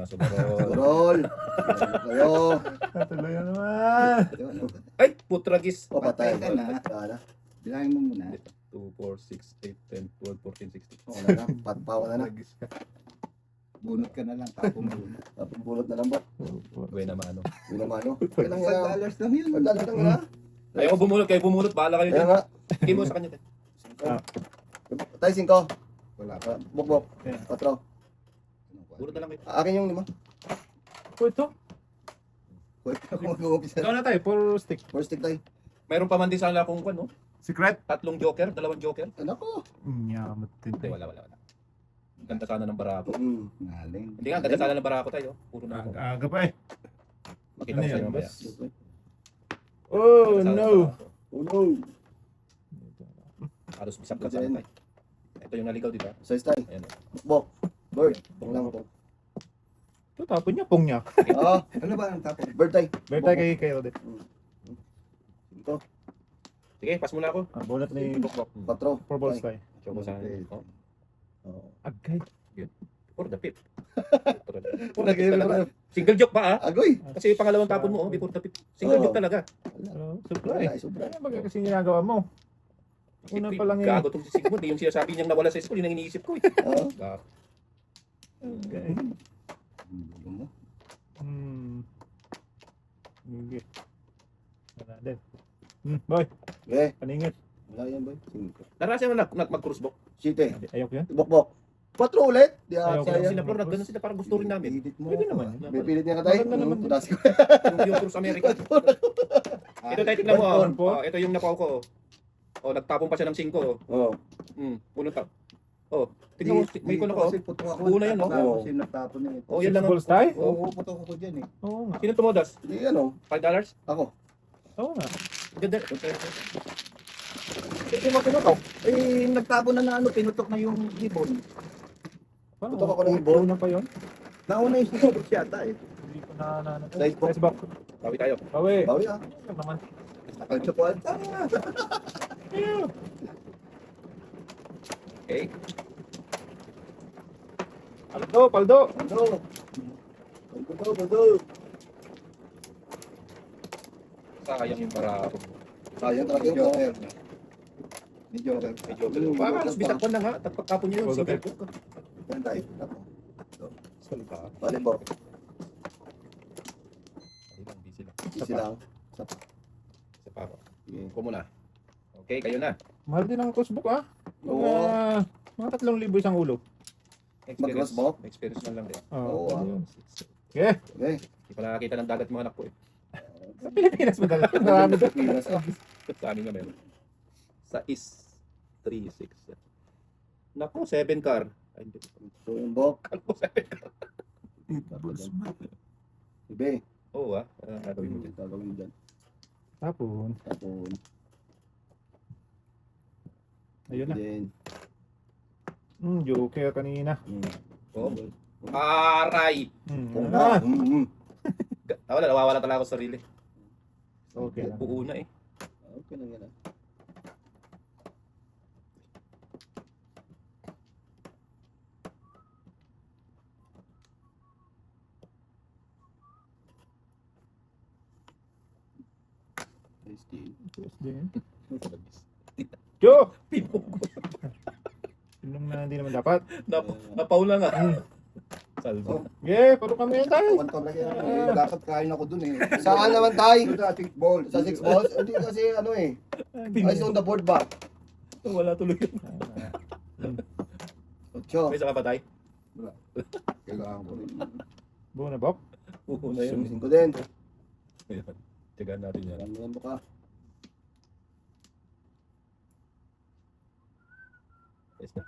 Subarol. Roll. Kayo. Natuloy na naman. Ay, putragis. O, patay. Patay ka na. Wala. Bilangin mo muna. 2, 4, 6, 8, 10, 12, 14, 16. Wala na. Patpawa na na. Bunot ka na lang. Tapong bunot. Tapos bulot na lang ba? Buena mano. Yun naman, no? Kailan nga. $5 lang yun. Pagdala lang nga. Ayaw ko bumulot, kayo bumulot. Bahala kayo Kaya din. nga. Sige mo sa kanya. Tayo 5. Wala pa. Bok-bok. 4. Bulot na lang kayo. Akin yung 5. O ito. Pwede ako mag-uumpisa. Ikaw na tayo, 4 stick. First stick tayo. Mayroon pa man din sana akong no? Secret? 3 joker, 2 joker. Anak ko. Yamat din Hindi, tayo. wala. Ang ganda sana ng barako. Ngaling. Hindi nga, ang ganda sana ng barako tayo. Puro na ako. Aga pa eh. Makita ko Ano sa'yo yan, mamaya. boss? Oh Ganda sana ng no. barako. Oh no. Halos bisap ka sana tayo. Ito yung naligaw, di ba? Size tayo. Ayan. Bok. Bird. Bok lang po. Ito tapon niya, pong niya. Oo. Ano ba ang tapos? Bird tayo. Bertay kay Odette. 5. Sige, pass muna ako. Bunot ni Bokbok. 4. 4 balls tayo. Choco sana. Oh, Agay. for the pip. Lagay mo na. Single joke ba Agoy. Kasi pangalawang tapon mo, before the pip. Single Oo. joke talaga. Sobra Wala. eh. Sobra. Ano ba kasi ginagawa mo? Una pa lang eh. Gago tong si Sigmund. Yung sinasabi niyang nawala sa school, yun ang iniisip ko eh. Oo. Gago. Okay. Mo? Sige. Wala din. Boy, Okay. paningit. Wala yan, boy. 5. Narasa mo mag-crossbook. 7. Ayok yan. Bok-bok. 4 ulit. Di Ayaw ko sayang. Sila pero nagganon sila parang gusto rin namin. Edit mo. Pwede naman. May pilit niya ka tayo. Maganda naman. Tudas ko. Yung Cruise America. Ito tayo, tignan mo. One po. Ito yung napaw ko. Nagtapon pa siya ng 5. Oo. Puno ta. Tignan mo, may kuno ko. Kasi puto ako. Una yan, no? Tapos yung nagtapon na ito. Yan lang. Balls tayo? Oo, puto ako dyan eh. Oo nga. Sino tumodas? Hindi ano. $5? Ako. Oo nga. Ganda. Kasi mo pinutok. Eh, nagtapon na ano, pinutok na yung ibon. Paano? Tutok ako ng ibon. Na pa yun? Nauna yung sinubot siya ata eh. Hindi ko na. Size box. Size box. Bawi tayo. Bawi. Bawi ah. Ano naman? Takal siya po. Okay. Paldo, paldo. Ano? Paldo. Sayang yung barako. Sayang talaga Yung yung joker. May joker. May joker. Parang halos bisakpan na nga. Tapon niyo yung Hold single up. book. Yan tayo. Ako. Salita. Balik mo. Busy lang. Easy lang. Isa pa ako. Ko muna. Okay, kayo na. Mahal din ang crossbook ah. Oo. Mga 3,000 isang ulo. Experience. Mag-crossbook? Experience man lang din. Oo, ah. Ayun. Okay. Okay. Hindi pa nakakita ng dagat mga anak ko eh. Sa Pilipinas mo dala. Marami doon. Pinas ah. Sa amin nga meron. Sa is 3, 6. Naku, 7 car. Ay, hindi. So yung bok. Kala ko 7 car. Ibe. Oo gagawin mo din. Gagawin mo dyan. Tapon. Tapon. Ayun na. Then. Joker kanina. Oo. Aray! Ah, Wala, nawawala talaga ako sa sarili. okay lang. Uuna eh. Okay lang yan ah. Nice deal. Yes, din. Jo! Sinong na hindi naman dapat. Napaw na nga. Salvo. Yeah, paro kami yan tayo. Pantong lagi. Dapat kain ako dun eh. Saan naman tayo? Sa 6 ball. Sa 6 balls? Hindi kasi ano eh. Eyes on the board ba? Wala tuloy. 8. May isa ka pa tayo? Kailangan ko rin. Buo na, Bob. Uuna yun. 5 din. Ayan. Tigaan natin yan. Ano mo ka? Yes na.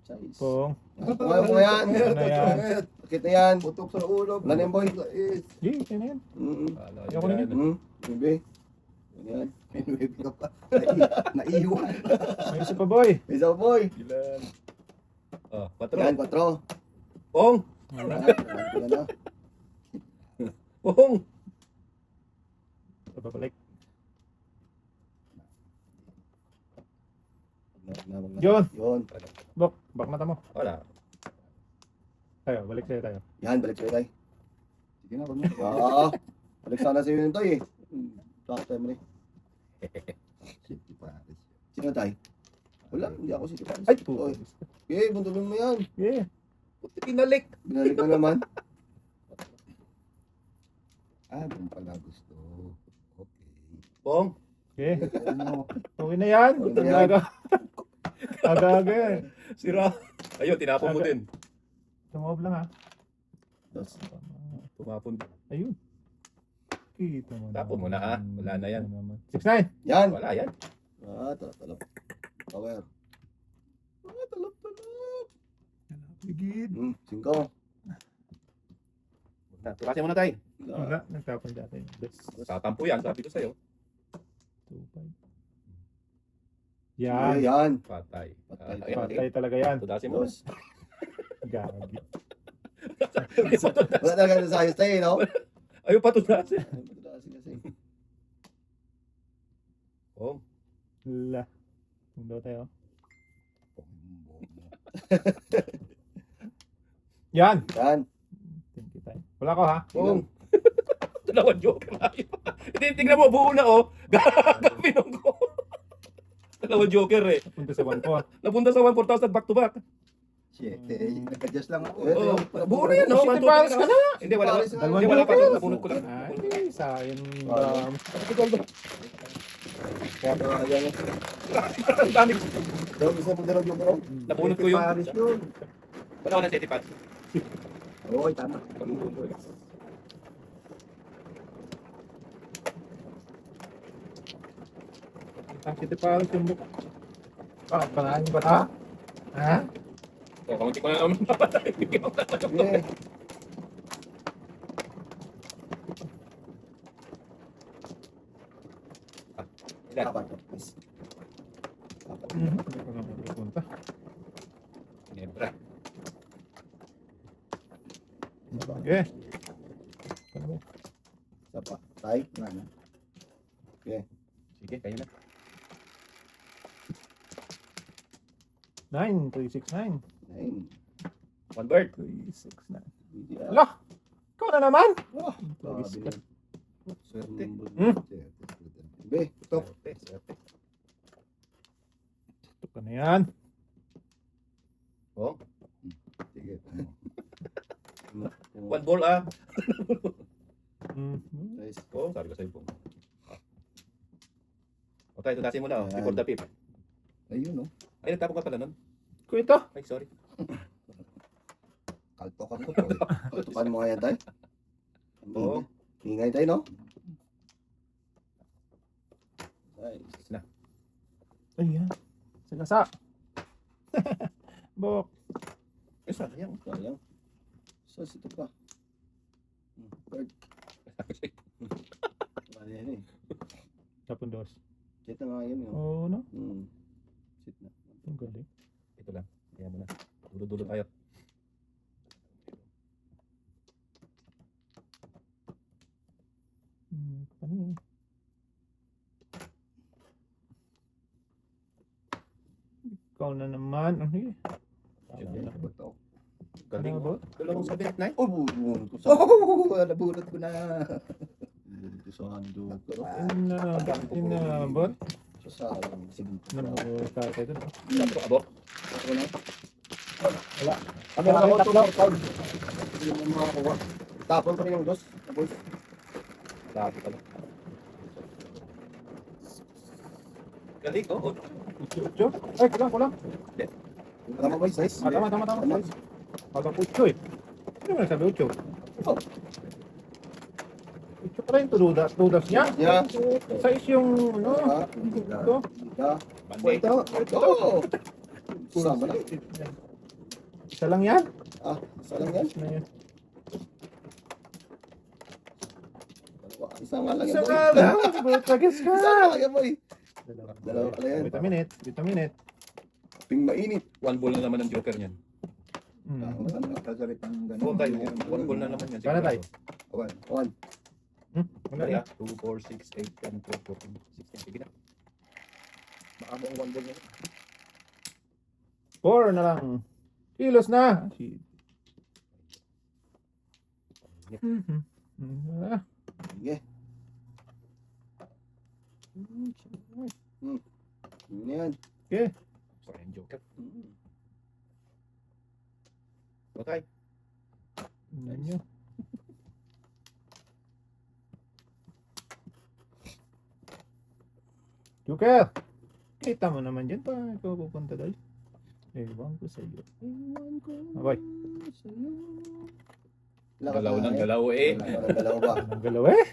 Size. Pong. Kumain mo yan. Ano na yan? Bakit na yan? Putok sa ulo. Ano yan, boy? Sige, kaya na yan. Wala Ayoko na yan. yun. Ibe. Yan. Pinuwebe ka pa. Naiiwan. May isa pa, boy. May isa pa, boy. Ilan? Oh, 4. Yan, 4. Pong! Wala na. Pong! Babalik. Wag na. Yun. Yun. Bok, bak mata mo. Wala. Tayo, balik tayo tayo. Yan, balik sa'yo, tay. Sige na, wag mo. Balik sana sa'yo yun, tay. Talk time rin. City Paris. Sino, tay? Wala, hindi ako si Paris. Ay, Oy. puto. Okay, buntulin mo yan. Yeah. Puti pinalik. Binalik na naman. Doon pala gusto. Okay. Bong. Okay. Ano? Okay na yan. Okay na yan. Aga. Aga yan. Sira. Ayun, tinapon mo Aga. din. Tumawag lang ha. Dos. Tumapon. Ayun. Kita mo. Tapon mo na, ha? Wala na yan. 6-9. Yan. Wala yan. Talap. Power. Talap. Ligid. 5. Turasin mo na tayo. Wala. Nagtapon dati. Tatampo yan, sabi ko sa'yo. 2-5. Yan. Yan. Yan. Patay. Patay. Patay talaga yan. Tudasin mo. Dos. Gagi. Wala talaga sa ayos tayo, no? Ayaw pa tudasin. Kasi. Bong. La. Kung daw tayo. Yan. Yan. Thank you tayo. Wala ko ha. Bong. Dalawang joker na yun. Hindi, tingnan mo, buo na oh. Gagawin ko. Dalawang joker eh. Punta sa 1 ko. Napunta sa 1,4,000 back to back. Shit, nag-adjust lang ako. Ito. Oh, buo na yan, no? Shit, 1, 2, pares ka 3 na. Hindi, wala pa. Dalawang Hindi, wala pa. joker. Nabunod ko lang. Ay, sayang. Yan. Ang dami. Daw, isa mo dalawang yung bro. Nabunod ko yun. Paris yun. Wala ko ng city pad. Oo, tama. Ang City Paris yung book. Pangalan ba ta? Ha? O, kamunti ko na naman napatay. Okay. Ilan? Apat. Hindi ko na mapupunta. Nebra. Okay. Ano ba? Isa pa. Tay. Ano? Sige, kayo na. 9, 3, 6, 9. 9. One bird. 3, 6, 9. Yan. Ala! Ikaw na naman! Grabe na. Swerte. Be, ito. Swerte, swerte. Ito ka na yan. Bong. Sige. One ball ah. Nice. Oo, sabi ko sa'yo po. O tayo, tudasin mo na oh. Before the fifth. Ayun, no? Ay, nagtapon ka pala nun. Ko ito. Ay, sorry. Kaltok ako to. Tutukan mo nga yan, tay. Oo. Ingay tayo, no? Nice. Six na. Ayan. Sagasa. Bok. Ay, sayang. Sayang. So, ito pa. Third. Ano yan eh. Tapon dos. Check na nga yun, yun. Oo, no? Sit na. Ang galing. Ito lang. Ayan mo na. Dulo-dulo tayo. Panin. Ikaw na naman. Ano yun? Ayun, Bato. galing Ano ba? mo. Dalawang sa bet na Oh, bunod ko sa... Nabunot ko na. Bunod ko sa hando. Inabot. Sa sarang. Sige. Tatay doon. Sabi ko, abo. Ako na. Wala. Kami na ako, tatlo. Hindi mo makakuha. Tapon pa rin yung dos. Tapos. Sabi ko. Galing, oh. Ucho. Ay, kulang. Tama ba yung size? Tama. Pagka ucho eh. Ano mo nasabi ucho? Ucho pala yung tudas niya. Yeah. Size yung ano. Ito. Bande. Ito. Ito. Sama na. Isa lang yan. Isa lang yan. Ano yan? Isa nga lang Isa yan, boy. nga lang. Bagis ka. Isa nga lang yan, boy. Dalawa pala yan. Vitaminate. Ping mainit. One ball na naman ang joker niyan. Kagalit ng Oo, gano'n. tayo. One ball na naman yan. Kaya tayo. Awan. One. Wala Dali na. ah. 2, 4, 6, 8, 10, 12, 14, 16. Sige na. Baka mo ang one ball yan. 4 na lang. Kilos na. Ah, Sige. Yun yan. okay. Sorry, yung joker. Hmm. Patay. Tingnan nyo. Joker! Kita mo naman dyan pa. Ikaw pupunta doon. Ewan ko sa iyo. Ewan ko okay. sa iyo. Galaw ng galaw eh. Galaw ba? Anong galaw eh?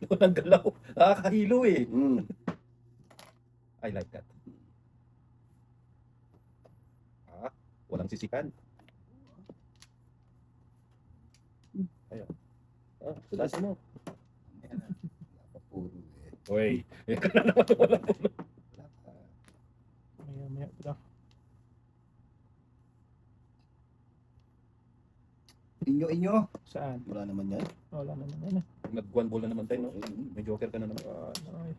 Galaw ng galaw. Nakakahilo eh. Hmm. I like that. Walang sisikan. Ayun. Tulas mo. Napapuro eh. Hoy. Yan ka na naman wala po. Maya pa daw. Inyo. Saan? Wala naman yan. Wala naman yan eh. Nag-one ball na naman tayo, no? May joker ka na naman. Ay.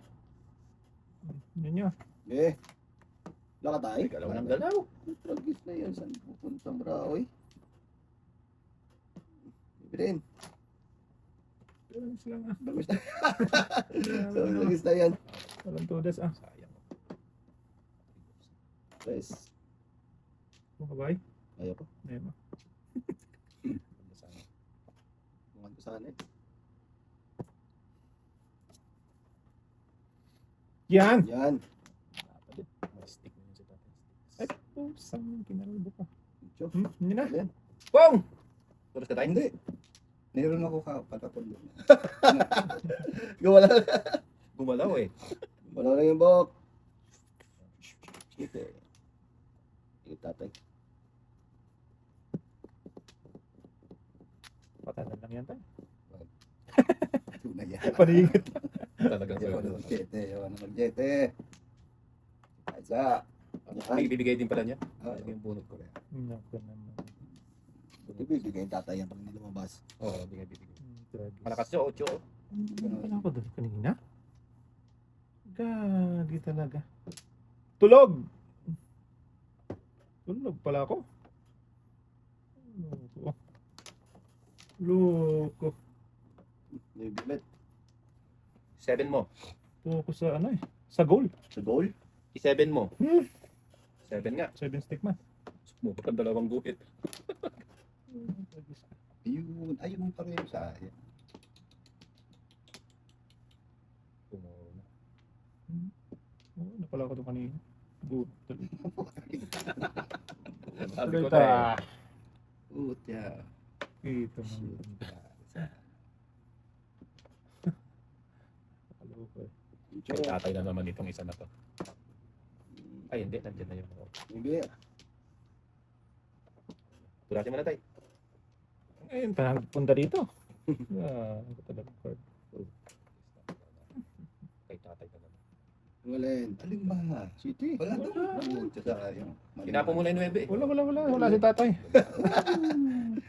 Yun nyo. Eh. Wala ka tayo? Ay, galaw ng galaw. Tragis na yan. Saan pupunta Maraoy? Ibrin. Tragis lang ah. Tragis na yan. Walang tudas ah. Sayang. Tres. Makabay? Ayaw ko. Ayun. Bungan ko sana eh. Yan! Yan. Stick na yun sa tatay. Ay, pusang kinalbo ka. Diyo. Hindi na. Yan. Pong! Tulas ka tayo? Hindi. Meron ako patapon doon. Wala. Gumalaw eh. Wala lang yung bok. Ito. Ito tatay. Patalan lang yan tayo. Ito na yan. Panigit. Talagang Ayaw na sa'yo. mag-jete. Ayaw na mag-jete. Isa. May bibigay din pala niya. Ayun yung bunot ko. Naku naman. Ibibigay yung tatay yan pag hindi lumabas. Oo, bibigay. Tragis. Malakas siya, 8. Ano pala ako doon kanina? Gagi talaga. Tulog! Tulog pala ako. Loko. Loko. Bibilit. 7 mo. Loko sa ano eh. Sa goal. Sa goal. I7 mo. Hmm. 7 nga. 7 stick man. Sumubok ang dalawang guhit. Ayun. Ayun pa rin sa akin. Oo, napala ako doon kanina. Good. Sabi ko Ito. na Utya. Ito man. Nakaloko eh. Kay tatay na naman itong isa na to. Ay, hindi. Nandiyan na yun. Bibi. Tulasin mo na tayo. Ayun, parang punta dito. Ito talaga card. Kay tatay na naman. Walin. Alin ba? City. Wala doon. Utya sa akin. Tinapo mo na yung 9 eh. Wala si tatay.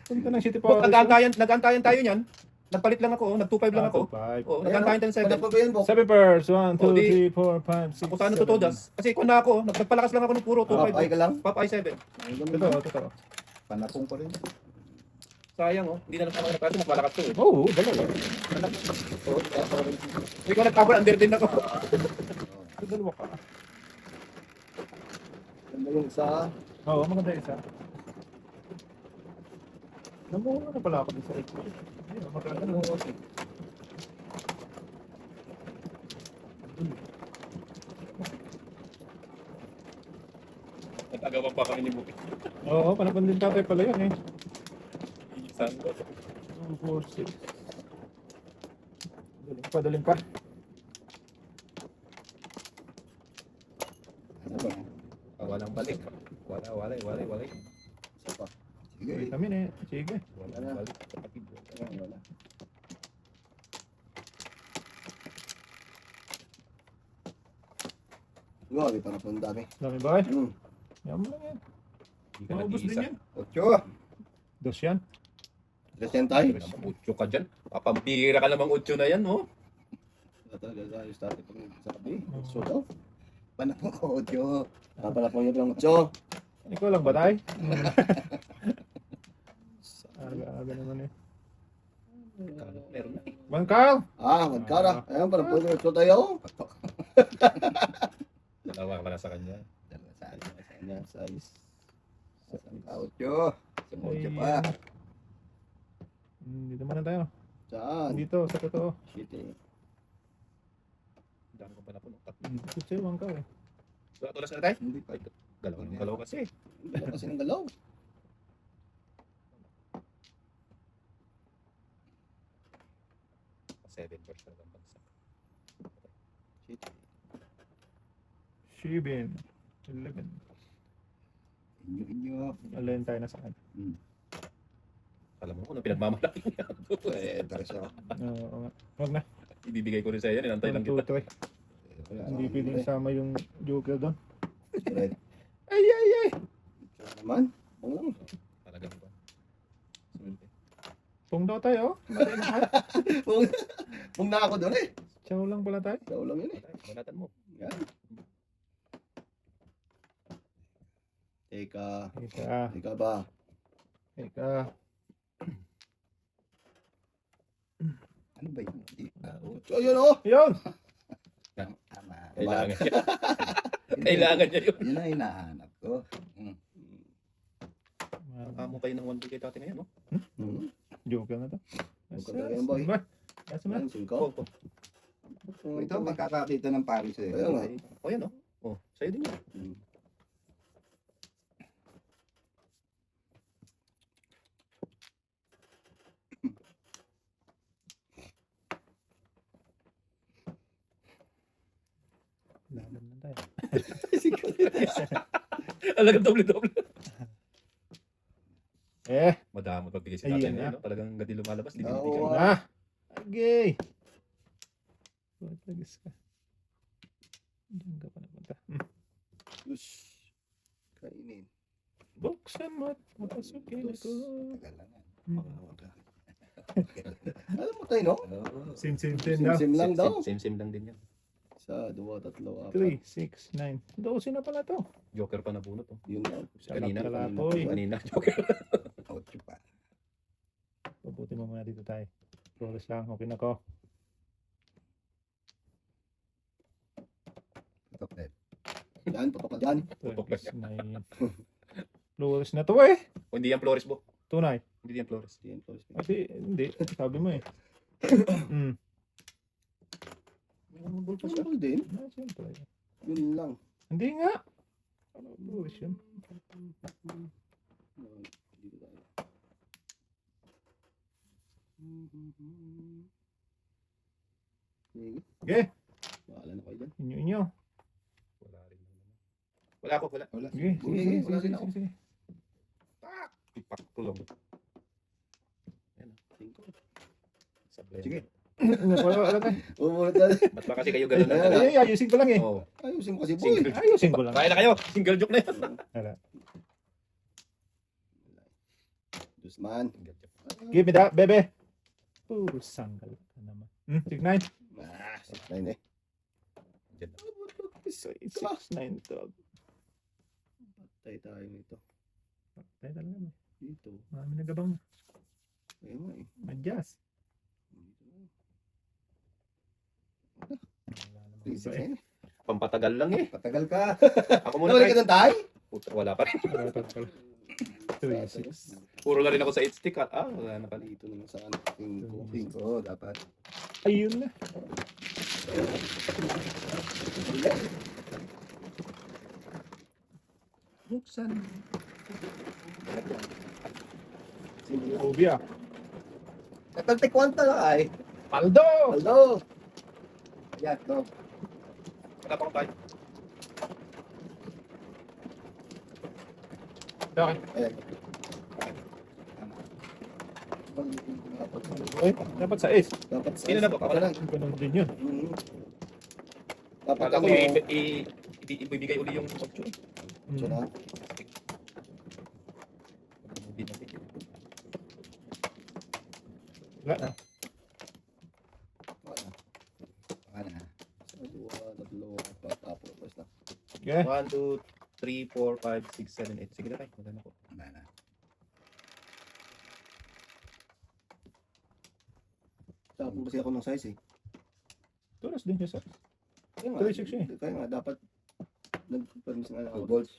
Punta ng City Oh, Power. nag-antayan tayo niyan. Nagpalit lang ako. Nag-2-5 lang ako. 5. Oh, nag-antayan tayo ng 7. Ano pa ba yun, Bok? 7 pairs. 1, Oh, 2, di- 3, 4, 5, 6, Ako sana tutodas. Kasi kung na ako, nagpalakas lang ako ng puro Papay 2-5. ka lang? Pop i7. Totoo. Panapong pa rin. Sayang oh. Hindi na naman kasi mas malakas to eh. Oo, dalawa. Oh, ikaw nag-cover under din ako. Dalawa ka. Ganda yung isa. Oo, maganda isa. Nabuha na pala ako din sa ito. Ayun, maganda na. Nagagawa pa kami ni Buki. Oo, panapon din tatay pala yun eh. Saan ko? 2, 4, 6. Daling pa. Ano ba? Walang balik. Wala. Isa pa. Sige. Wait a minute. Sige. Walang balik. Kapatid. Wala. Grabe, panapong dami. Dami ba eh? Hmm. Yan mo lang yan. Hindi ka Maubos din nag-iisa. yan. Ocho. Dos yan. Resentay. Sabi naman, 8 ka dyan. Papampira ka namang 8 na yan, no? Talaga tayo start pag sa kabi. So daw. Panapong ko, ocho. Panapong yun lang, ocho. Ikaw lang ba tayo? Aga-aga naman eh. Meron na eh. Bangkal! Magkara. Ayan, parang pwede ito tayo. Dalawa pala sa kanya. Dalawa sa kanya. Size. Ocho. Isang ocho pa. Dito muna tayo. Saan? Dito, sa totoo. Shit eh. Dami ko pala po. Dito sa'yo, Bangkal eh. Tulas na tayo? Hindi pa. Galaw kasi. Dalawa kasi ng galaw. Seven version ng bansa. Shit. Shibin. 11. Inyo. Alin tayo na saan? Alam mo kung ano pinagmamalaki niya. Intereso. Oo nga. Huwag na. Ibibigay ko rin sa iyo. Inantay lang 1, 2, kita. 3. Hindi pwedeng isama yung Joker doon. Red. Ay, ay, ay! Saan naman? Oo lang. Talagang ba? Pong daw tayo. Mali na ka. Pung na ako doon eh. Chow lang pala tayo. Daw lang yun eh. Banatan mo. Yan. Teka. Teka. Teka ba? Teka. Ano ba yun? Ayun oh. Yun! Tama. Kailangan niya. Kailangan niya yun. Yun ang hinahanap ko. Amo kayo ng 1 kay tati na yan, no? Joker na to. Joker na yan, boy. Yes, man. Ayun, singko. Ito, magkakakita ng Paris eh. Ayun nga. O yan, no? O, sa'yo din yan. Laban na tayo. Alagang doble-doble. Madamot pagbigay si Ayun tatay na. na, no? Talagang gandi lumalabas. Di Oo. binibigay. Ah! Okay! Patagis ka. Diyan ka pa napunta. Yush. Kainin. Buksan mo at mapasukin ko. Tagal lang yan. Alam mo tayo, no? Sim daw. Sim lang daw. Same lang din yan. Isa, dua, tatlo, 3, apat. 6, 9. 12 na pala to. Joker pa nabunot, oh. Yun lang. Kanina. Kalapoy. Kanina, Joker. Ocho pa. Pabuti mo muna dito tayo. Flores lang. Okay na ko. Tutok din. Yan, patok ka dyan. Putok lang. 9. Flores na to eh. O, hindi yan Flores, bo. Tunay. Hindi yan Flores. Yan, Flores. Hindi. Sabi mo eh. Possible din. Siyempre. Yun lang. Hindi nga. Ano Flores yun? Dito tayo. Sige. Okay. Bahala na kayo dyan. Inyo. Wala rin. Wala ako, wala. Wala. Sige. Sige. Wala din ako. Sige. Ipak ko lang. Cinco. Sablay. Sige. Wala tayo. Umunod na. Ba't ba kasi kayo gano'n Ayun. na? Ay, ayusin ko lang eh. Oo. Ayusin mo kasi, boy. Single. Ayusin ko lang. Kaya na kayo. Single joke na yan. Dusman. Single joke. Give me that, bebe. Puro sanggal ka naman. 6, 9. 6-9 eh. Diyan. 6, 9, 12. Patay tayo nito. Tayo talaga. Dito. Marami nagabang. Ayun nga eh. Adjust. Dito. Wala namang Please, iba eh. Pampatagal lang eh. Patagal ka. Ako muna Nawala ka tayo. ng tayo? Puta, wala pa rin. Wala pa pala. 3, 6. Puro na rin ako sa 8 stick. Wala na pala. Dito naman sa ano. 5. Cinco, dapat. Ayun na. Buksan. Obia. Nataltik kwanta na ay. Paldo! Hello. Yan, no. Wala pa akong tayo. Bakit? Ayan. Eh, dapat sa ace. Dapat sa Sino na ba? Ako na. Ganun din yun. Dapat Kala ano. ko ibibigay uli yung 8 eh. So na. Hindi na bigyan. Wala na. Ano na. Sa dua, tatlo, apat, apat, basta na. Okay. 1, 2, 3, 4, 5, 6, 7, 8. Sige na tayo. Wala na po. Wala na. Naghahanap kasi ako ng size eh. Tulas din siya sa. Kaya nga, 36 eh. Kaya nga, dapat nag-permis nga ako. Balls.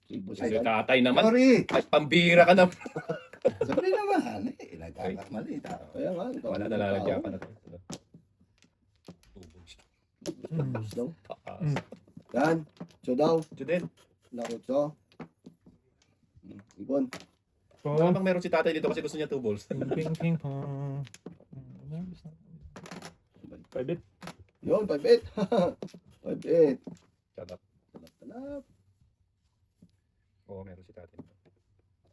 Kasi tatay naman. Sorry! Ay, pambira ka naman. Sorry naman. Nagkakamali. Kaya nga. Wala, nalalagyan ka na. Tapos daw. Taas. Yan. So daw. Ito din. Lakot so. Ibon. Wala Pong. bang meron si tatay dito kasi gusto niya 2 balls. Ping ping pong. 5 bit. Yun, 5-8. 5-8. Shut up. Talap. Oo, meron si tatay.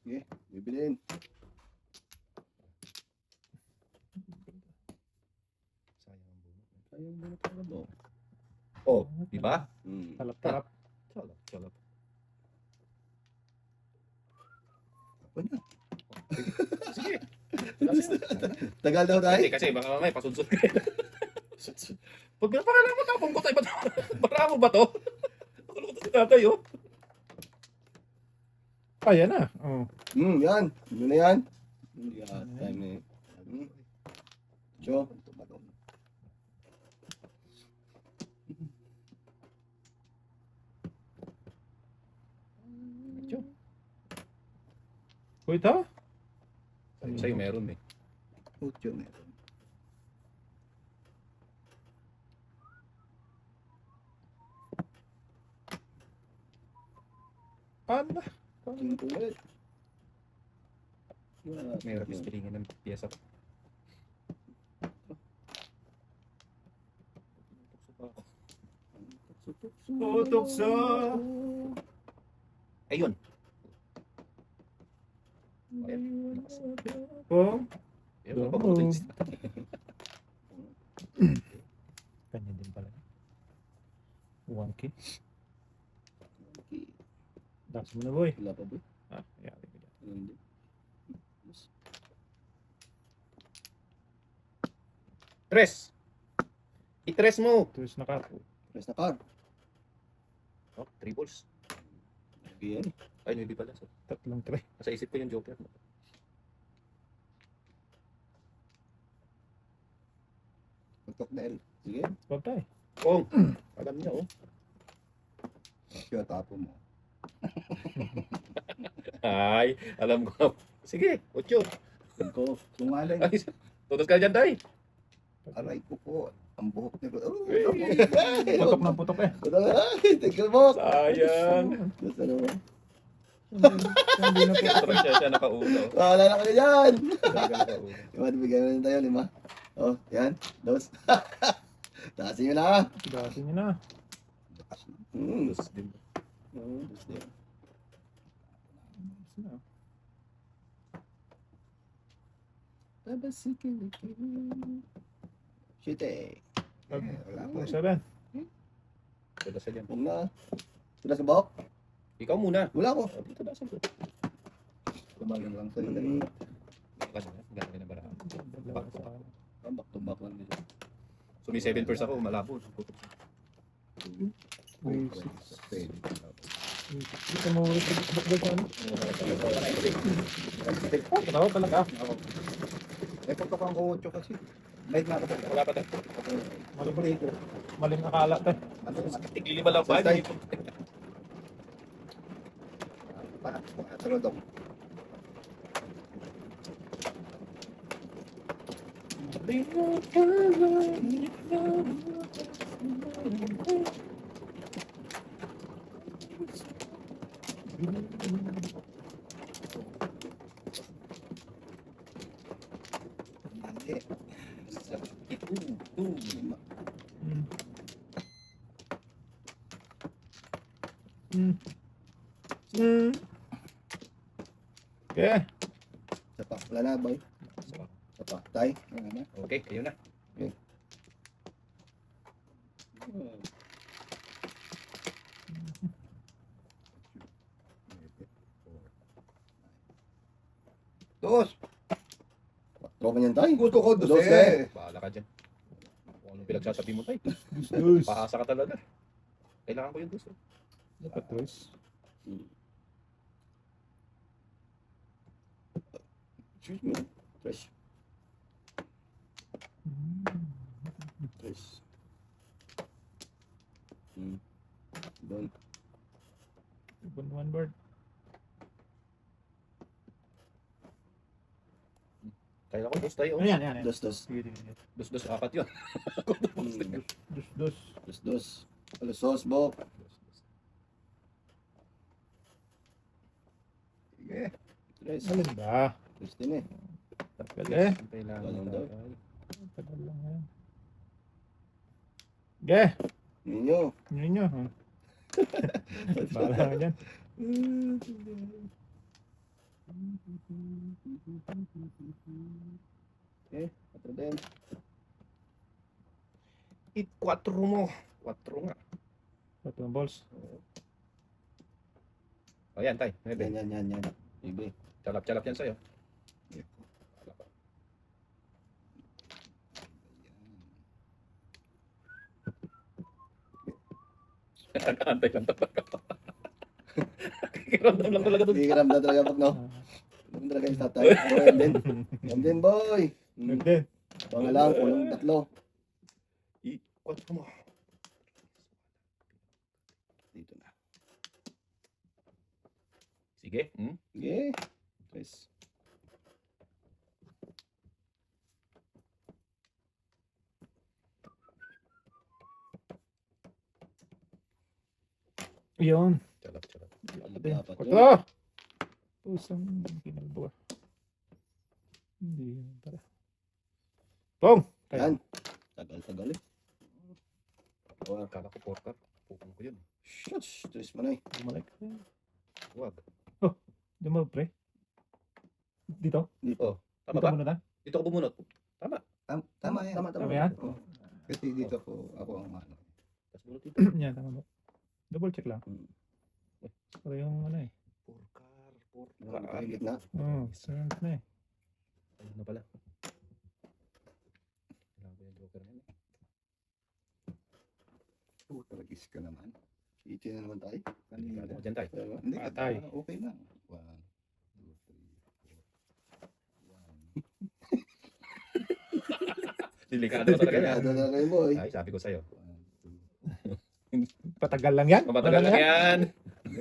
Sige, bibilin. Sayang ang bunot. Ayun mo na pala mo. Oh, di ba? Talap-talap. Chalap. Ako na. Sige. Tagal daw tayo. Hindi kasi baka mamaya pasudsud ka. Pag napakala mo tapong ko tayo ba ito? Bara mo ba to? Ako to si tatay oh. Ayan na. Oh. Yan. Ano na yan? Yan. Time eh. So. Uy, ito? Sa'yo meron eh. Ocho meron. Ano? Cinco ulit. Meron ispilingin ng piyesa. Tutukso. Ayun. Pong. Ayun, papagutin si tatay. Kanya din pala. 1K. Dax mo na, boy. Wala pa ba? Ah, yari ko dyan. Hindi. Tres. I-tres mo. Tulis na ka. Press na car. Oh, 3 balls. Yan. Ay, maybe pala. So, Tatlong try. nasa isip ko yung joker. Tutok na L. Sige. Wag tayo. Kung, alam niya oh. Kaya tapo mo. Ay, alam ko. Sige, 8. Ko. Sungaling. Ay, tutos ka dyan, tay. Aray ko po. Ang buhok niya. Putok ng putok eh. Tigil mo. Sayang. Gusto mo. Hindi na putok. Tutok siya nakaulo. Wala na kayo dyan. Talaga nakaulo. Diba, bigyan na rin tayo, 5. Oh, yan. Dos. Taasin nyo na. Dati nyo na. Tutos din. Dos din. Shit eh. Wala po. 7. Tutos ka dyan. Huwag na. Tulas ng buhok? Ikaw muna. Wala ko. Oh, dito dasan ko. Lumagan lang sa'yo. Gano'n na baraan. Back to back lang dito. So may 7 first ako, malabo. Dito mo ulit bakbak ka ano? Tatawa talaga. Eh, pagkakaan ko 8 kasi. Light na ako. Wala pa tayo. Maling akala tayo. Tiglima lang ba? Basta- Sarod ako. Okay. Isa pa. Wala na, boy. Isa pa. Tay. Wala na. Okay, ayun na. Dos. Tropa niyan, tay. Gusto ko Dos, eh. Bahala ka dyan. Kung anong pinagsasabi mo tayo. Dus. Pahasa ka talaga. Kailangan ko yung gusto. Dapat dus. Excuse me. Fresh. Tres. Doon. One board. Kaya ko, dos tayo. Ano yan, yan, yan. Dos, dos. Sige, sige, sige. Dos, apat yun. Dos. Dos, dos. Alusos, Bok. Sige. Tres. Alin ba? Tres din eh. Tagal eh. Kailangan Walang daw. Tagal lang yan. Ge! Ninyo. Yun nyo. Ha? Bahala ka dyan. Okay, patro din. Hit 4 mo. 4 nga. Ito ang balls. O yan, tay. Yan. Bibi. Calap-calap yan sa'yo. Antay lang talaga. Kikiramdam lang talaga doon. Hindi karamdam talaga pag no. Ano talaga yung tatay? Oh, yan din, boy. Yun din. Pangalang, kulong tatlo. 4 mo. Dito na. Sige. Sige. Tres. Yun. Calap-calap. Dapat yun. Ito! Pusang kinalbo. Hindi yan pala. Pong! Yan. Tagal eh. Kala ko porter. Pupong ko yun. Shush. Tres mo na eh. Bumalik. Huwag. Di mo, pre? Dito? Tama Dito ba? muna na? Dito ko bumunot. Tama yan. Tama yan? Oo. Kasi dito ako ang ano. Tapos bunot dito. Yan, tama ba? Double check lang. Pero yung ano eh. Porkar. Kahigit na. Oo, sarap na eh. Ayun na pala. Kailangan ko yung joker na yun. Talagis ka naman. Itin na naman tayo. Delikado ko dyan tayo. Hindi, Patay. okay lang. 1, 2, 3, 4. Delikado ka talaga yan. Ano na kayo, boy? Ay, sabi ko sa'yo. 1, 2. Patagal lang yan? Mapatagal lang yan. Hindi.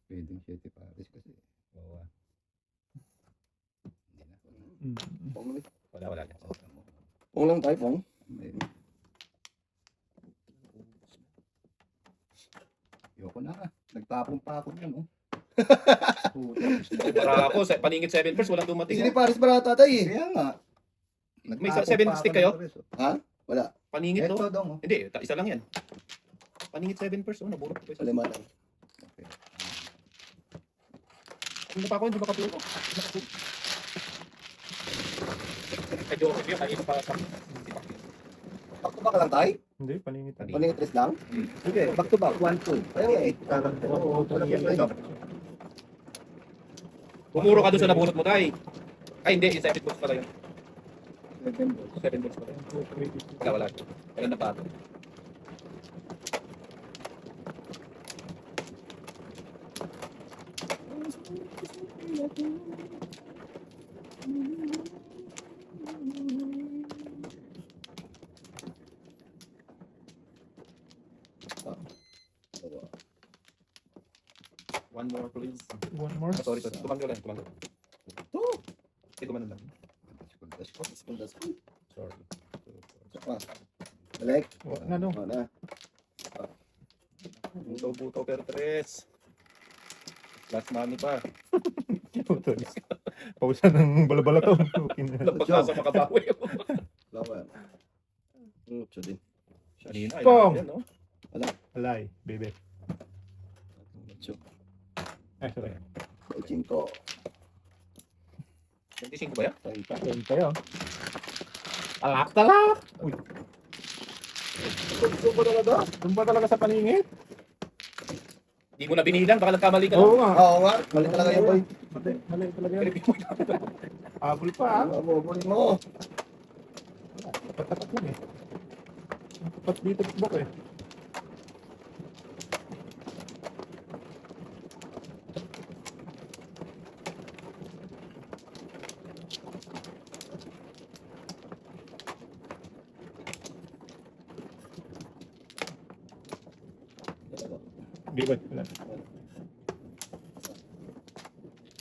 Pwedeng 7 pares kasi. Oo, ah. Hindi na. Mm. Pong ulit. Wala. Pong lang tayo, Pong. Ayoko na. Nagtapong pa ako dyan, oh. Para ako, paningit 7 first, walang dumating. Hindi pares barata tayo eh. Kaya nga. May 7 stick kayo? Ha? Wala. Paningit, no? Ito dong, oh. Hindi, isa lang yan. Paningit 7 first, oh, naburot ko. Kalimatan. Okay. Hindi pa ako, hindi makapuro. Ay, joke yun, kanina pa sa... Back to back lang tayo? Hindi, paningit. Paningit tres lang? Sige, back to back. 1, 2. Ayun, 8. Oo, paningit. Pumuro ka doon sa naburot mo, tay. Ay, hindi, yung 7 books pala yun. 7 books pala yun. Wala. Wala na pa ito. One more, please. One more. Ah, sorry. Tumanggo lang. Ito. Hindi ko man lang. Sekundas. Sorry. Saka. Balik. Wala na, no? Wala na. Buto per 3. Last money pa. Pausan ng balabala to. Lapag sa makabawi. Lawan. Utso din. Kanina, Pong! yan, no? Alay, baby. Utso. Ay, sorry. 5. 25 ba yan? Ayun tayo. Talak! Uy. Doon ba talaga sa paningit? Hindi mo na binilang, baka nagkamali ka Oo lang. nga. Oo nga. Mali talaga yun, boy. Mali talaga yan. Pinipin mo na. Abol pa ah. Mabubuli mo. Tapat lang eh. Tapat dito buk eh. Hindi ba? Wala.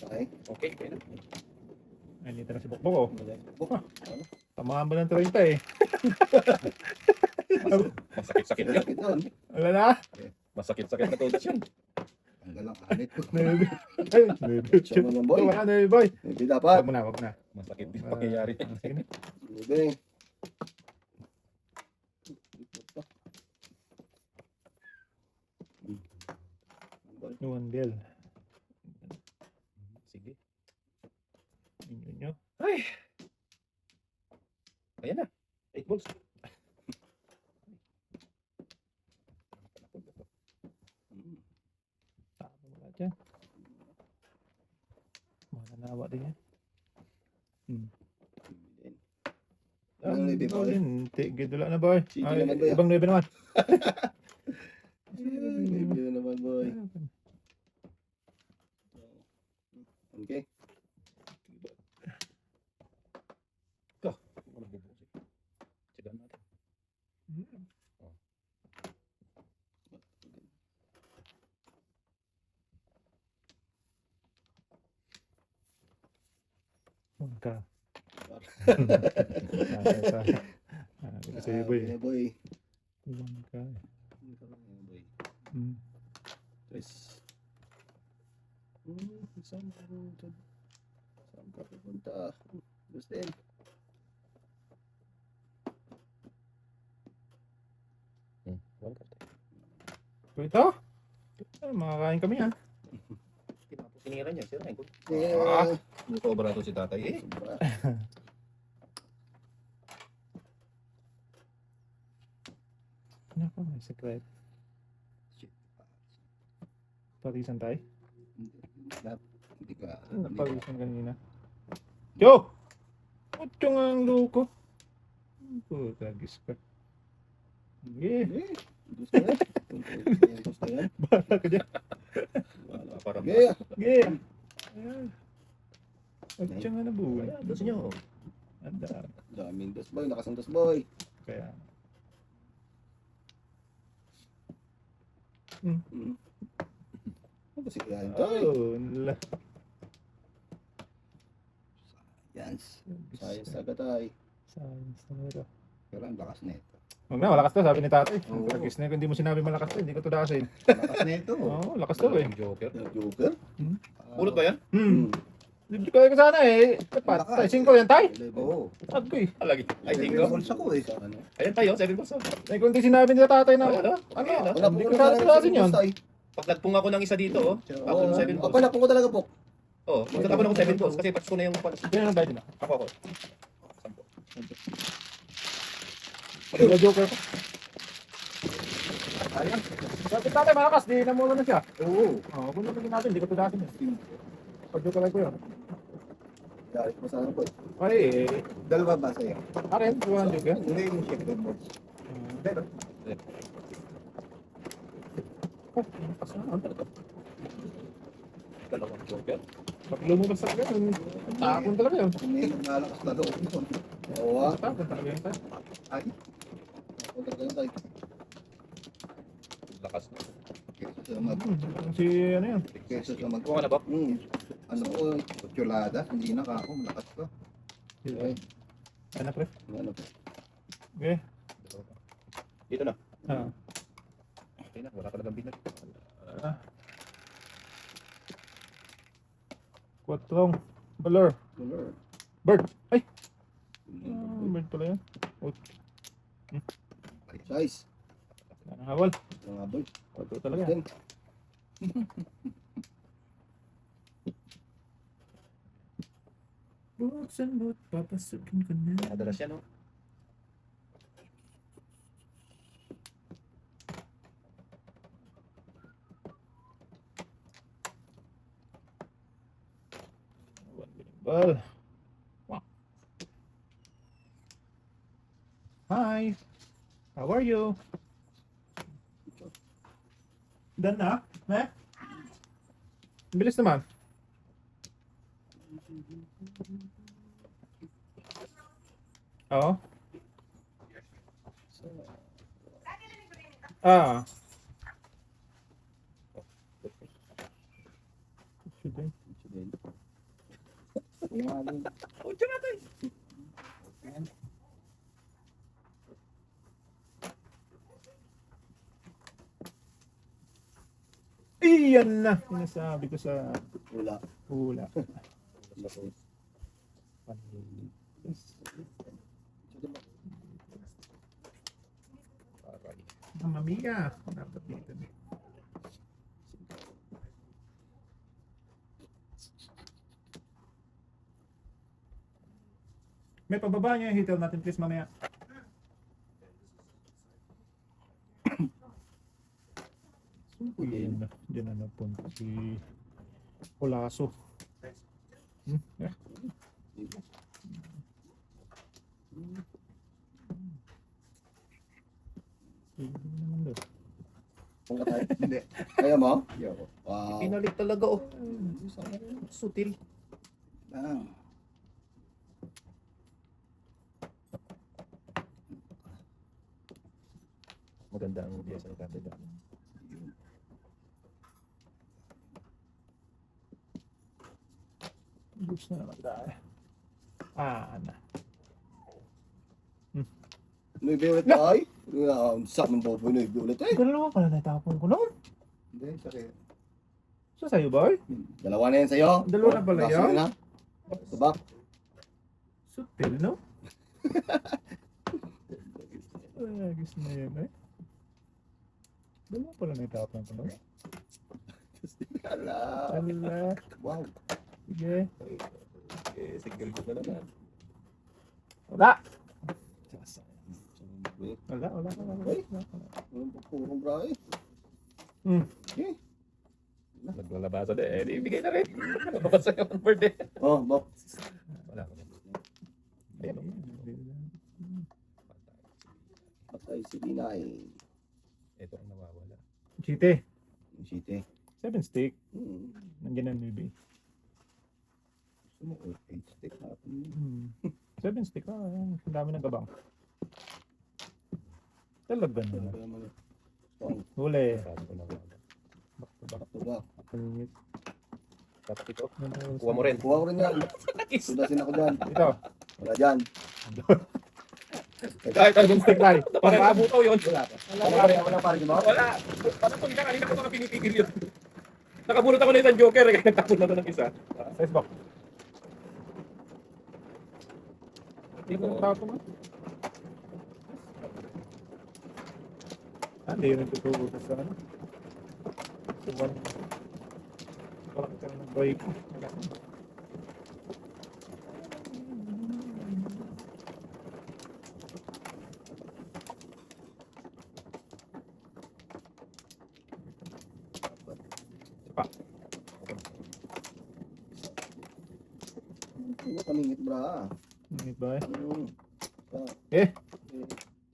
Okay. Okay, okay na. Ay, dito na si Bokbok, oh. Buk. Tamaan ba ng 30 eh? Masakit-sakit yan. Sakit yun. Wala na? Masakit-sakit na todos yan. Tanggal ang anit ko. Nebe. Ay, nebe. Siya mo lang, boy. Wala na, boy. Hindi dapat. Wag mo na, wag na. Masakit din pangyayari. Sige na. Bebe. One bell. Sige. Inyo. Ay. Ayan na. 8 balls. Tama mo dyan. Mananawa din yan. Ano na ibig boy? Tigid wala na, boy. Sige Ay, naman, boy, ah. ibang 9 naman. Bebe na naman, boy. Okay. Walang bubusik. Sigahan natin. Ka. Kasi Ah, boy. okay, boy. One ka. Boy. Hmm. Tres. Saan ka pupunta? Saan ka pupunta? Justin. One card. Ito? Makakain kami ha. Tinapos sinira niya. Sira ko. Yeah. Nagkobra to si tatay. Eh. Sobra. Ano pa? May secret. Parisan tayo? Hindi ka. Parisan kanina. Yo! Ocho nga ang loko. Puta, gis ka. Sige. Gusto yan? Gusto yan? Bala ka dyan. Wala, parang Yeah. Sige. Ayan. Ocho nga na buhay. Gusto niyo. Anda. Daming dos boy. Lakas ng dos boy. Kaya. Ano kasi kaya tayo? Oh, Yan. Sayang sa gatay. Science na ito. Pero ang lakas nito. Huwag na, malakas to, sabi ni tatay. Oo. Practice na, kung hindi mo sinabi malakas to, hindi ko to dasin. Lakas nito. Oo, lakas to eh. Yung Joker. Joker? Hmm? Pulot ba yan? Hmm. Hindi ko ko sana eh. Dapat, tayo, 5 yan tayo. Oo. Sabi ko eh. Lagi. Ay, tingko. Bulsa ko eh. Ano? Ayan tayo, 7 balls. Eh, kung hindi sinabi ni tatay na, Ano? ano, Wala hindi po ko sana dasin yun. Pag nagpung ako ng isa dito, oh. Ako ng 7 balls. Pala, ko talaga po. Oo, magtatapon ako 7 balls kasi patch ko na yung panas. Hindi na dahil na. Ako. Pag joker ko. Ayan. Sabi tatay malakas, di namulo na siya. Oo. Oo, kung nabigyan natin, hindi ko to dasin yun. Pag joker ko yun. Dahil ko sana po. Ay, Dalawa ba sa'yo? akin, buwan joker. Hindi yung shifted mo. Pero, Oh, malakas na. Ang talaga. Dalawang Joker. Pag lumabas sa akin, tapon talaga yun. hindi, nalakas na doon. Oo ah. Tapon talaga yun tayo. Ay. Ako talaga tayo. Lakas. Kesa sa mag... Si ano yun? Kesa sa mag... Kuha ka na ba? Ano ko, kutsulada. Hindi na ka ako. Malakas ka. Okay. Ano pre? Ano po? Okay. Dito na. Ah. Okay na, wala ka na binag. Quatrong. Baler. Color. Bird. Ay! Bird pala yan. Size. Ang hawal. Mga boy. Quatro talaga. Then, Buksan mo't papasukin ko na. Madalas yan, oh. Well. Wow. Hi. How are you? Done na? Eh? Bilis naman. Oo. Ah. Kotse natin. Iyan na. Sinasabi ko sa Wala. hula. Mamami ka. Dapat dito. May pababa niya yung hitel natin please mamaya. Diyan na. Diyan na napunta si Olaso. Yeah. Naman daw. Kung ka tayo. Hindi. Kaya mo? Wow. Pinalit talaga oh. Sutil. Ah. Maganda ang piyesa ni Kante. Gusto na naman dahil. Ana. Nuibe ulit tayo? Sak ng bobo nuibe ulit eh. Dalawa pala natapon ko noon. Hindi, sakit. So sa'yo boy? Dalawa na yan sa'yo. Dalawa na pala Last yan? na. Sabak. Sutil no? Ay, gusto na yun eh. Dalawa pala natapon ko noon. Ala. Ala. Wow. Sige. Single ko na naman. Wala. Uy, Wala. purong bra eh. Eh. Naglalabasa din. Eh, ibigay na rin. Nabasa yung birthday. Oh, bok. Wala ko na. Ayun. Patay si Binay. Ito ang nawawala. Chite. Yung city. 7 stick. Hmm. Nandiyan ang baby. Gusto mo, 8 stick. 7 stick. Ang dami ng gabang. Talaga na. Huli. Sabi ko nawawala. Back to back. Diba? Dapat ito. Kuha mo rin. Kuha ko rin yan. Sudasin ako dyan. Ito. Wala dyan. Kahit anong Stick tayo. Pagkabuto yun. Wala pa rin mo? Wala. Paano kung kanina ko mga pinipigil yun? Nakabunot ako na isang joker. Kaya nagtapon na ito ng isa. Size box. Hindi ko nagtapo nga. Hindi yun nagtutubo sa ano. Parang ka ng break. Ano kamingit bra? Hindi ba eh? Eh.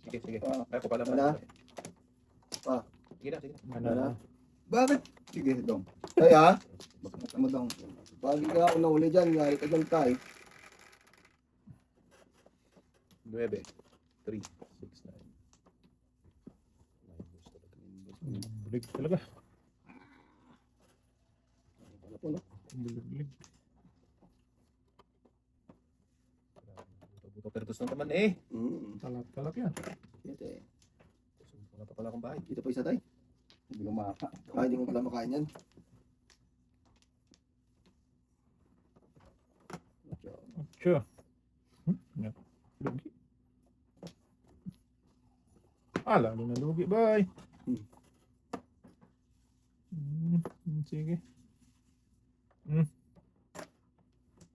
Sige, sige. Ah. Ay, ko pala. Wala. Ah. Sige na, sige na. Mana. Bakit? Sige, dong. Tay ha? Bakit mo dong? Pag ka ako nahuli dyan, ngari ka dyan tay. 9, 3, 6, 9. Bulig talaga. Ano po, no? Bulig. Buto perdos lang naman eh. Talak yan. Ito eh. Wala pa pala akong bahay. Dito pa isa tay. Hindi ko makaka. Hindi mo pala makain yan. Sure. Yeah. Lugi. Lalo na lugi, bye. Sige.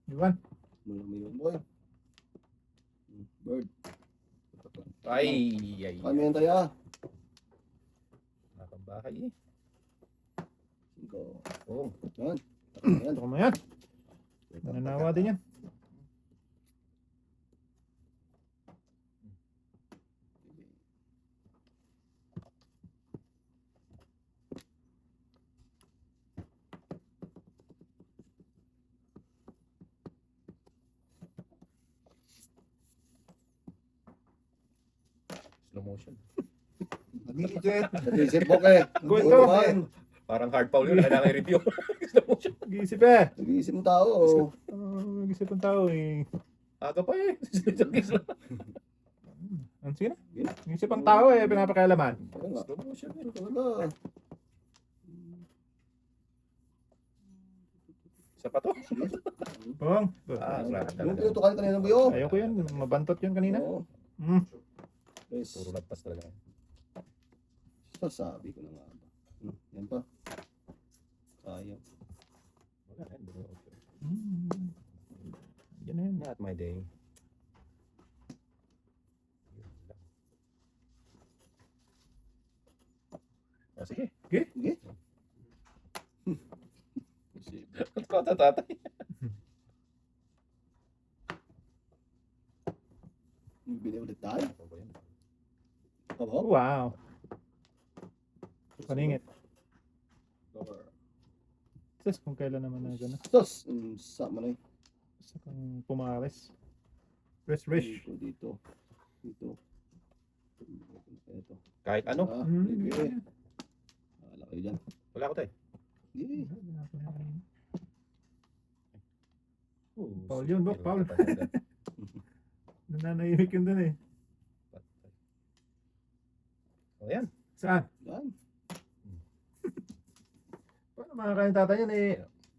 Iwan. Malumilong boy. Bird. Ay, ay. Kami yan tayo ah. Wala kang bahay eh. 5. Oo. Yan. Yan. Ito mo yan. Nananawa din yan. Slow motion. Nag-iisip mo kay. Good Ano to. ba yan? Parang hard foul yun. Kailangan i-review. Slow motion. Nag-iisip eh. Nag-iisip ng tao. Oh, mag-isip ang tao eh. Aga pa eh. Sige na. Mag-isip ang tao eh, pinapakialaman. Kaya nga. Slow motion eh. Talaga. Isa pa to. Bong. Sarap Yung talaga. tinutukan kanina ba yun? Ayoko yun, mabantot yun kanina. Oo. Hmm. Guys, Puro lagpas talaga. sasabi ko na nga ba. Yan pa. Sayang. Wala na, hindi ko okay. Yan na yun. Not my day. Sige. Sige. Kota tatay. Bili ulit tayo. Oh, Hop, hop. wow. Paningit. Lower. Sus, kung kailan naman na gano'n. Tos! Sama na yun. Gusto kong pumares. Fresh. Dito. Dito. Ito. Kahit ano. Sige. Wala kayo dyan. Wala ko tayo. Sige. Paul yun, Bok, Paul. Nananahimik yun dun eh. O yan. Saan? Yan. Paano makakain tatay yan eh?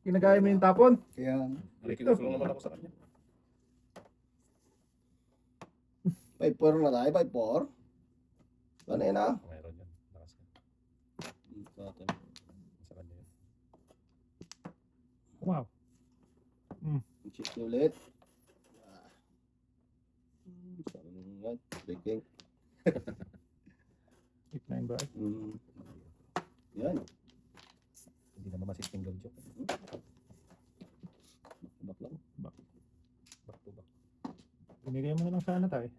Kinagaya mo yung tapon. Kaya, Kinusulong naman ako sa kanya. 5-4 na tayo. 5-4. Ano yun ah? Mayroon yan. Lakas yan. Sa kanya yan. Wow. Check nyo ulit. Sarang nga. Breaking. 8-9 ba? Yan. Hindi naman masisting joke. Back lang. Back to back. Binigay mo na lang sana tayo.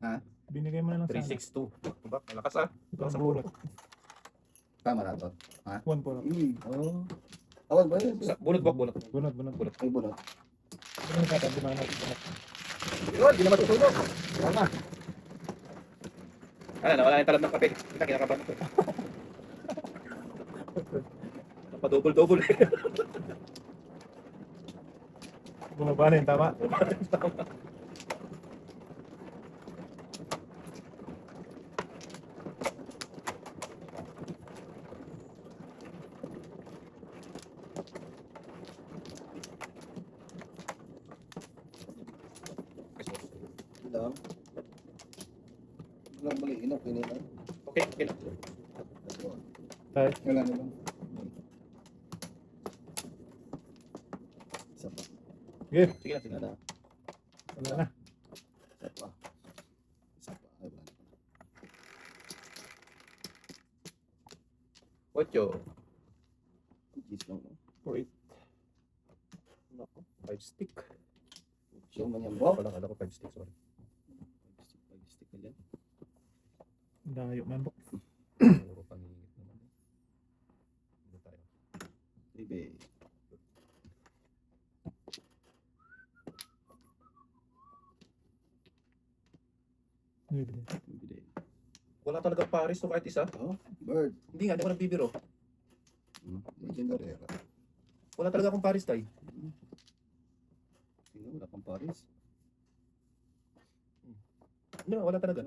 Ha? Binigay mo na lang sana. 362. Back. Malakas ah. Ito ang bunot. Tama na to. One po. Oh. Awan ba yun? Bunot bak, bunot. Bunot. Ay, bunot. Ano yung tatay? Di ba natin? Yun, hindi na matutunog. Tama. Ano, nawala yung talab ng kape. Kita, kinakabahan ko. Napadouble-double. Bumaba na yun, tama? Lang. Walang maliin ako kanina. Okay, okay na. Tayo. Wala na lang. Isa pa. Sige. Sige na, sige Wala na. na. Wala na. Isa pa. Isa pa. Ay, wala na. Ocho. Cheese lang. no? 4-8. Nako, 5 stick. So, man yan, bro. Wala, kala ko 5 stick, sorry. 5 stick na dyan. Dayo man, Bok. Puro pangingit naman. Hindi tayo. Baby. Bibili. Bibili. Wala talaga Paris to kahit isa. Oh, bird. Hindi nga, hindi ko nagbibiro. Legendary. Wala talaga akong Paris tayo. Tingnan, wala pang Paris. Hindi, wala talaga.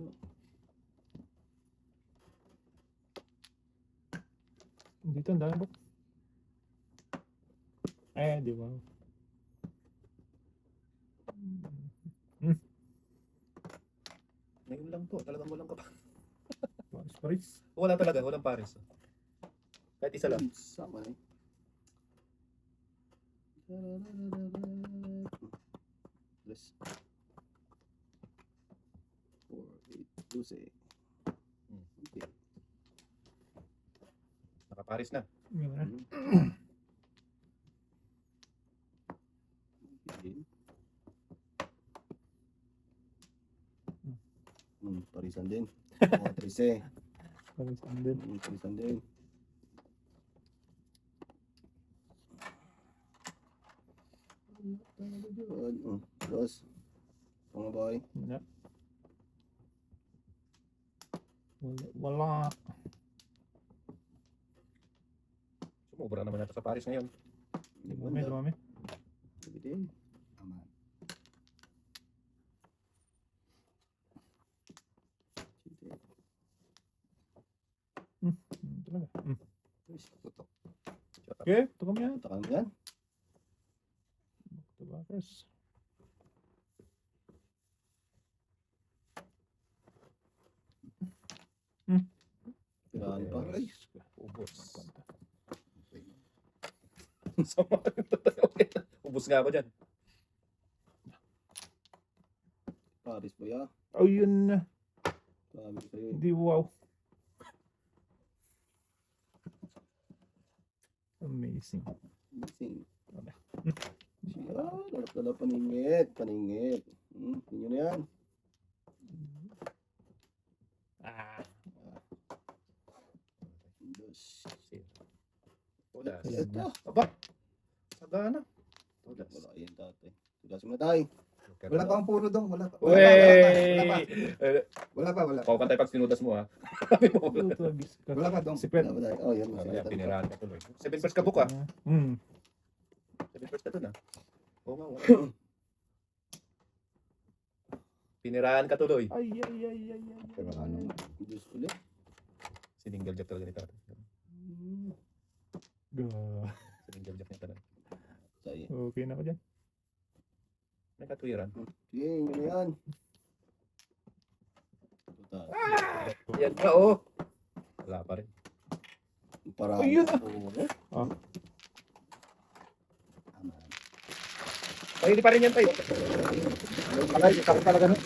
Dito, ang dami, Bok. Di ba? Ngayon lang to, talagang walang ka. Paris. Wala talaga, walang Paris. Kahit isa lang. Sama na. Plus 4, 8, 12. Okay. Naka-Paris na. Yun na. Parisan din. Oh, 13. Paris and then. Parisan din. Dos. Mga boy. Wala. Wala. Sumubra naman natin sa Paris ngayon. Dumami. Bibili. Okay, ito kami yan. Takang yan. Ito ba, guys? Tirahan pa. Ay, ubos. Sama. Ubus nga ako dyan. Paris po ya. Oh, yun na. Sabi ko sa'yo. Hindi wow. Amazing. Missing. Wala. Siya, dalap-dalap paningit. Paningit. Yun na yan. Ah, Dos. Wala. Ayan Ito. Aba. Sagana. Wala yan tatay. Tugas mo tay. Wala pa ang puro dong. Wala pa. Wey! Wala pa. Pakapantay pag sinudas mo ha. ito, bis ka. Wala pa dong. Si Pet. Wala ba tayo? Oh, yan. Kaya pinirahan ka tuloy. 7 first ka book ha. 7 first ka dun ha. Oo nga. wala. Pinirahan ka tuloy. Ay. Pero ano? Diyos ulit. Sininggal jack talaga ni tatay. Sininggal jack niya talaga. Say. Okay na ako dyan. May katwiran. Sige, yun na yan. Tutas. Yan ka oh. Wala pa rin. Para. Ayun na. Oo. Ah. Tama. Ay, hindi pa rin yan tayo. Alay, sakit talaga no?